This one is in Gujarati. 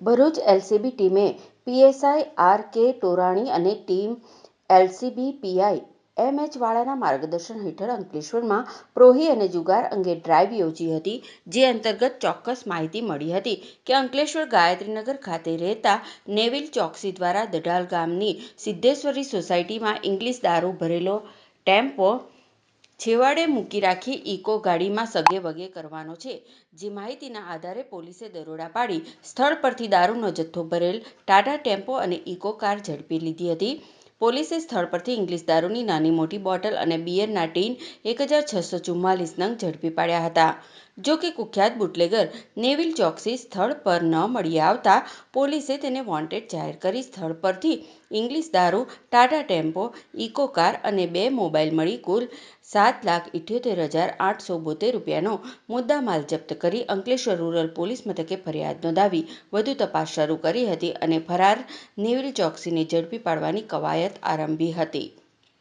ભરૂચ એલસીબી ટીમે પીએસઆઈ આર.કે. ટોરાણી અને ટીમ એલસીબી પીઆઈ એમ.એચ. વાળાના માર્ગદર્શન હેઠળ અંકલેશ્વરમાં પ્રોહી અને જુગાર અંગે ડ્રાઇવ યોજી હતી, જે અંતર્ગત ચોક્કસ માહિતી મળી હતી કે અંકલેશ્વર ગાયત્રીનગર ખાતે રહેતા નેવિલ ચોકસી દ્વારા દઢાલ ગામની સિદ્ધેશ્વરી સોસાયટીમાં ઇંગ્લિશ દારૂ ભરેલો ટેમ્પો છેવાડે મૂકી રાખી ઇકો ગાડીમાં સગે-વગે કરવાનો છે. જે માહિતીના આધારે પોલીસે દરોડા પાડી સ્થળ પરથી દારૂનો જથ્થો ભરેલ ટાટા ટેમ્પો અને ઇકો કાર ઝડપી લીધી હતી. પોલીસે સ્થળ પરથી ઇંગ્લિશ દારૂની નાની-મોટી બોટલ અને બિયરના ટીન 1644 નંગ ઝડપી પાડ્યા હતા. જો કે કુખ્યાત બુટલેગર નેવિલ ચોકસી સ્થળ પર ન મળી આવતા પોલીસે તેને વોન્ટેડ જાહેર કરી સ્થળ પરથી ઇંગ્લિશ દારૂ, ટાટા ટેમ્પો, ઇકો કાર અને 2 મોબાઈલ મળી કુલ ₹7,78,872નો મુદ્દામાલ જપ્ત કરી અંકલેશ્વર રૂરલ પોલીસ મથકે ફરિયાદ નોંધાવી વધુ તપાસ શરૂ કરી હતી અને ફરાર નેવિલ ચોકસીને ઝડપી પાડવાની કવાયત આરંભી હતી.